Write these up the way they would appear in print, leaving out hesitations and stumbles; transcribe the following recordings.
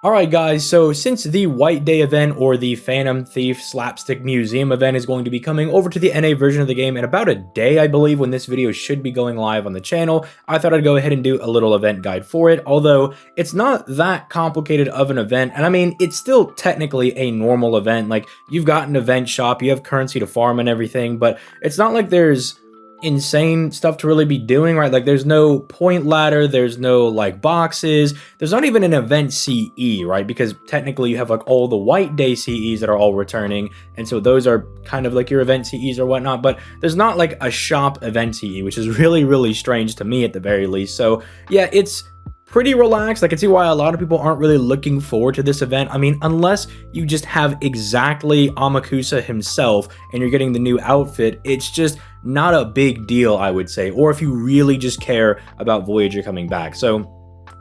Alright guys, so since the White Day event or the Phantom Thief Slapstick Museum event is going to be coming over to the NA version of the game in about a day, I believe, when this video should be going live on the channel, I thought I'd go ahead and do a little event guide for it, although it's not that complicated of an event, and I mean, it's still technically a normal event. Like, you've got an event shop, you have currency to farm and everything, but it's not like there's insane stuff to really be doing, right? Like, there's no point ladder, there's no like boxes, there's not even an event CE, right? Because technically you have like all the White Day CEs that are all returning, and so those are kind of like your event CEs or whatnot, but there's not like a shop event CE, which is really strange to me at the very least. So yeah, it's pretty relaxed. I can see why a lot of people aren't really looking forward to this event. I mean, unless you just have exactly Amakusa himself and you're getting the new outfit, it's just not a big deal, I would say, or if you really just care about Voyager coming back. So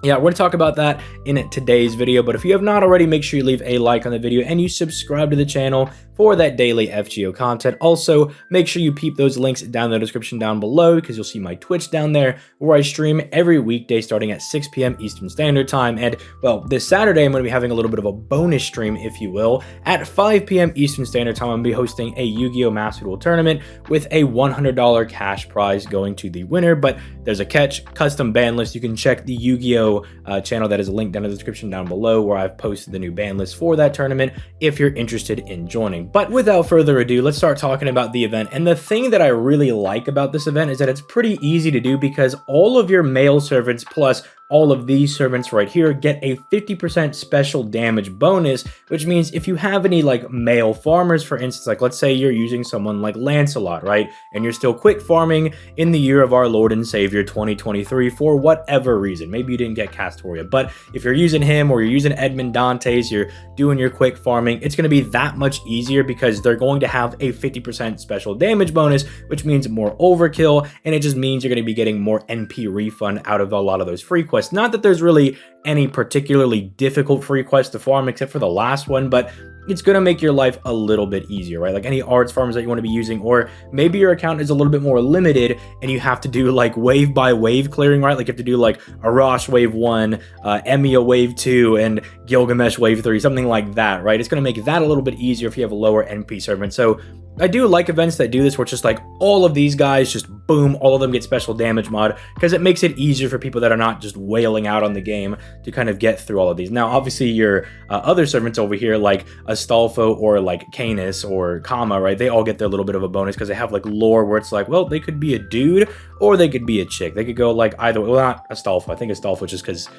yeah, we're going to talk about that in today's video, but if you have not already, make sure you leave a like on the video and you subscribe to the channel for that daily FGO content. Also, make sure you peep those links down in the description down below, because you'll see my Twitch down there, where I stream every weekday starting at 6 p.m. Eastern Standard Time. And, well, this Saturday, I'm going to be having a little bit of a bonus stream, if you will. At 5 p.m. Eastern Standard Time, I'm going to be hosting a Yu-Gi-Oh! Master Duel tournament with a $100 cash prize going to the winner. But there's a catch: custom ban list. You can check the Yu-Gi-Oh! Channel that is linked down in the description down below, where I've posted the new ban list for that tournament if you're interested in joining. But without further ado, let's start talking about the event. And the thing that I really like about this event is that it's pretty easy to do, because all of your male servants plus all of these servants right here get a 50% special damage bonus, which means if you have any like male farmers, for instance, like let's say you're using someone like Lancelot, right? And you're still quick farming in the year of our Lord and Savior 2023 for whatever reason. Maybe you didn't get Castoria, but if you're using him or you're using Edmund Dantes, you're doing your quick farming, it's going to be that much easier because they're going to have a 50% special damage bonus, which means more overkill, and it just means you're going to be getting more NP refund out of a lot of those free quests. Not that there's really any particularly difficult free quests to farm except for the last one, but it's going to make your life a little bit easier, right? Like any arts farms that you want to be using, or maybe your account is a little bit more limited and you have to do like wave by wave clearing, right? Like you have to do like Arash wave 1, Emiya wave 2, and Gilgamesh wave 3, something like that, right? It's going to make that a little bit easier if you have a lower NP servant. So I do like events that do this, where it's just like all of these guys, just boom, all of them get special damage mod, because it makes it easier for people that are not just wailing out on the game to kind of get through all of these. Now, obviously, your other servants over here, like Astolfo or like Canis or Kama, right? They all get their little bit of a bonus because they have like lore where it's like, well, they could be a dude or they could be a chick. They could go like either, well, not Astolfo. I think Astolfo just because,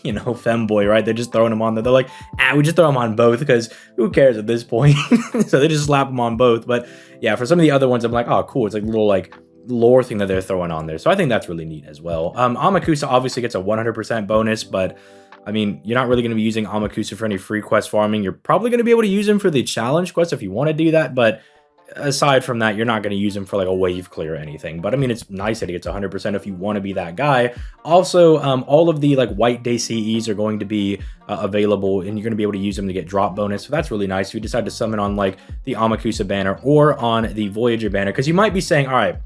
you know, femboy, right? They're just throwing him on there. They're like, we just throw him on both because who cares at this point? So they just slap him on both. But yeah, for some of the other ones, I'm like, oh, cool. It's like a little like lore thing that they're throwing on there. So I think that's really neat as well. Amakusa obviously gets a 100% bonus, but I mean, you're not really going to be using Amakusa for any free quest farming. You're probably going to be able to use him for the challenge quest if you want to do that, but aside from that, you're not going to use him for like a wave clear or anything. But I mean, it's nice that he gets 100% if you want to be that guy. Also, all of the like White Day CEs are going to be available, and you're going to be able to use them to get drop bonus. So that's really nice if you decide to summon on like the Amakusa banner or on the Voyager banner, because you might be saying, all right,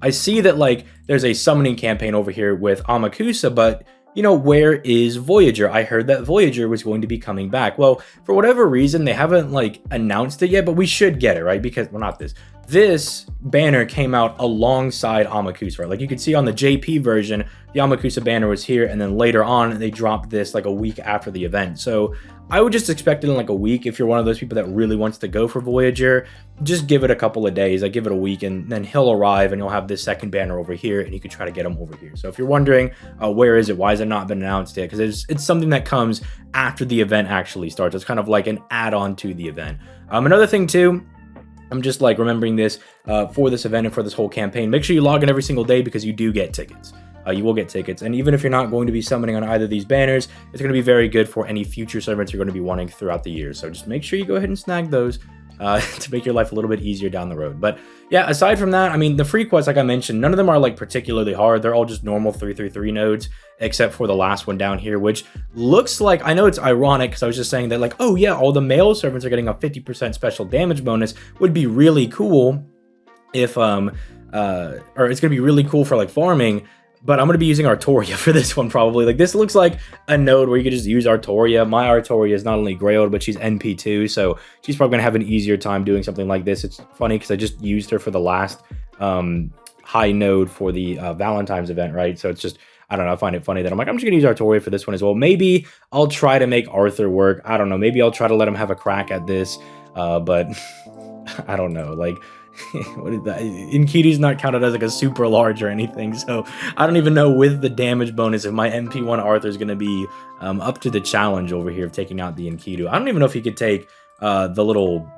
I see that like there's a summoning campaign over here with Amakusa, but you know, where is Voyager? I heard that Voyager was going to be coming back. Well, for whatever reason, they haven't like announced it yet, but we should get it, right? Because, well, not this. This banner came out alongside Amakusa, right? Like you could see on the JP version, the Amakusa banner was here, and then later on, they dropped this like a week after the event. So I would just expect it in like a week. If you're one of those people that really wants to go for Voyager, just give it a couple of days. Like give it a week, and then he'll arrive and you'll have this second banner over here, and you can try to get him over here. So if you're wondering, where is it? Why has it not been announced yet? Because it's something that comes after the event actually starts. It's kind of like an add-on to the event. Another thing too, I'm just like remembering this for this event and for this whole campaign. Make sure you log in every single day, because you do get tickets. You will get tickets, and even if you're not going to be summoning on either of these banners, it's going to be very good for any future servants you're going to be wanting throughout the year. So just make sure you go ahead and snag those to make your life a little bit easier down the road. But yeah, aside from that, I mean, the free quests, like I mentioned, none of them are like particularly hard. They're all just normal 333 nodes, except for the last one down here, which looks like, I know it's ironic because I was just saying that like, oh yeah, all the male servants are getting a 50% special damage bonus. Would be really cool if, or it's going to be really cool for like farming. but I'm going to be using Artoria for this one probably. Like, this looks like a node where you could just use Artoria. My Artoria is not only Grailed, but she's NP2, so she's probably going to have an easier time doing something like this. It's funny because I just used her for the last high node for the Valentine's event, right? So it's just, I don't know, I find it funny that I'm like, I'm just going to use Artoria for this one as well. Maybe I'll try to make Arthur work. I don't know. Maybe I'll try to let him have a crack at this, but I don't know. Like, what is that? Enkidu's not counted as like a super large or anything, so I don't even know with the damage bonus if my MP1 Arthur is going to be up to the challenge over here of taking out the Enkidu. I don't even know if he could take the little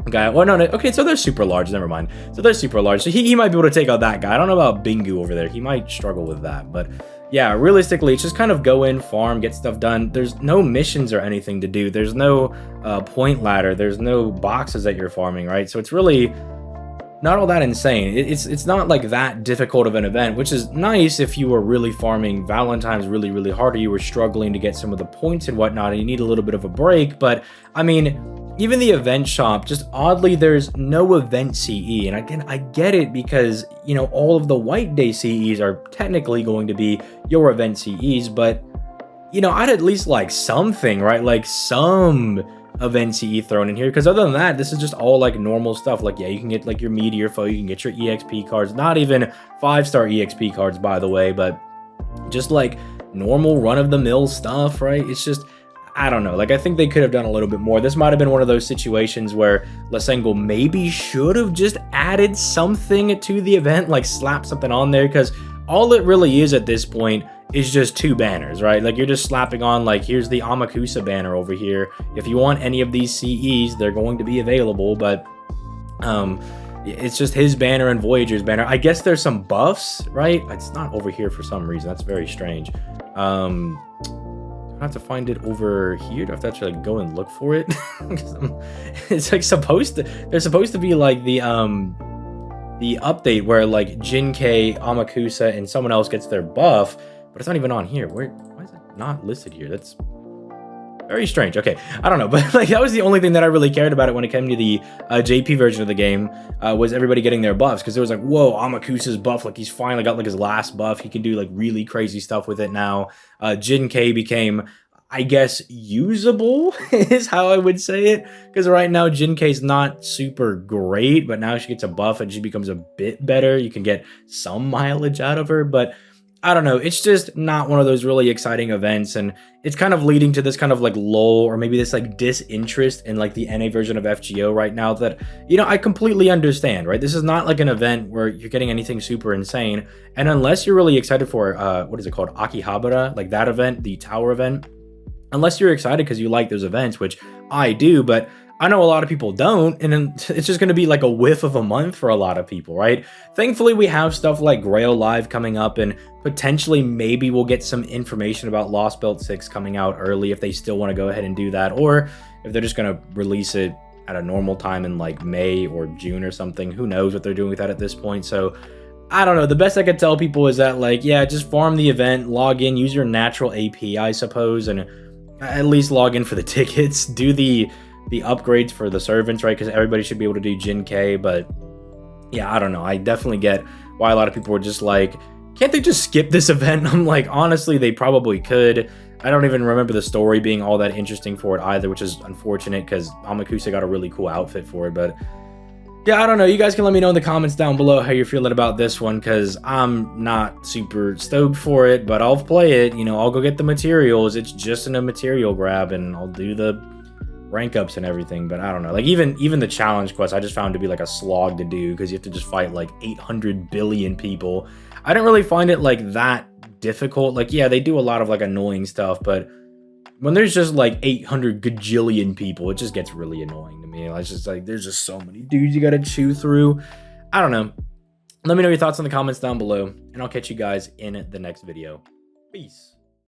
guy. Well, no, okay, so they're super large. Never mind. So they're super large. So he might be able to take out that guy. I don't know about Bingu over there. He might struggle with that, but yeah, realistically, it's just kind of go in, farm, get stuff done. There's no missions or anything to do. There's no point ladder. There's no boxes that you're farming, right? So it's really not all that insane. It's not like that difficult of an event, which is nice if you were really farming Valentine's really hard, or you were struggling to get some of the points and whatnot, and you need a little bit of a break. But I mean, even the event shop, just oddly, there's no event CE. And again, I get it because, you know, all of the White Day CEs are technically going to be your event CEs, but, you know, I'd at least like something, right? Like some event CE thrown in here, because other than that, this is just all like normal stuff. Like, yeah, you can get like your meteor foe, you can get your EXP cards, not even 5-star EXP cards, by the way, but just like normal run-of-the-mill stuff, right? It's just, I don't know. Like, I think they could have done a little bit more. This might have been one of those situations where Lasengo maybe should have just added something to the event, like slap something on there, because all it really is at this point is just 2 banners, right? Like, you're just slapping on, like, here's the Amakusa banner over here. If you want any of these CEs, they're going to be available, but it's just his banner and Voyager's banner. I guess there's some buffs, right? It's not over here for some reason. That's very strange. I have to find it over here. Do I have to actually like go and look for it? It's like supposed to, there's supposed to be like the update where like Jinkei, Amakusa, and someone else gets their buff, but it's not even on here. Why is it not listed here? That's very strange. Okay, I don't know, but like that was the only thing that I really cared about it when it came to the JP version of the game, was everybody getting their buffs, because it was like, whoa, Amakusa's buff, like he's finally got like his last buff. He can do like really crazy stuff with it now. Jinkei became, I guess, usable is how I would say it, because right now Jinkei's not super great, but now she gets a buff and she becomes a bit better. You can get some mileage out of her, but I don't know, it's just not one of those really exciting events, and it's kind of leading to this kind of like lull, or maybe this like disinterest in like the NA version of FGO right now that, you know, I completely understand, right? This is not like an event where you're getting anything super insane, and unless you're really excited for, what is it called, Akihabara, like that event, the tower event, unless you're excited because you like those events, which I do, but I know a lot of people don't, and then it's just going to be like a whiff of a month for a lot of people, right? Thankfully, we have stuff like Grail Live coming up, and potentially maybe we'll get some information about Lost Belt 6 coming out early if they still want to go ahead and do that, or if they're just going to release it at a normal time in like May or June or something. Who knows what they're doing with that at this point, so I don't know. The best I could tell people is that, like, yeah, just farm the event, log in, use your natural AP, I suppose, and at least log in for the tickets, do the upgrades for the servants, right? Because everybody should be able to do Jinkei, but yeah, I don't know. I definitely get why a lot of people were just like, can't they just skip this event? I'm like, honestly, they probably could. I don't even remember the story being all that interesting for it either, which is unfortunate because Amakusa got a really cool outfit for it, but yeah, I don't know. You guys can let me know in the comments down below how you're feeling about this one, because I'm not super stoked for it, but I'll play it. You know, I'll go get the materials. It's just in a material grab, and I'll do the rank ups and everything, but I don't know. Like, even the challenge quest I just found to be like a slog to do, because you have to just fight like 800 billion people. I didn't really find it like that difficult. Like, yeah, they do a lot of like annoying stuff, but when there's just like 800 gajillion people, it just gets really annoying to me. It's just like, there's just so many dudes you gotta chew through. I don't know. Let me know your thoughts in the comments down below, and I'll catch you guys in the next video. Peace.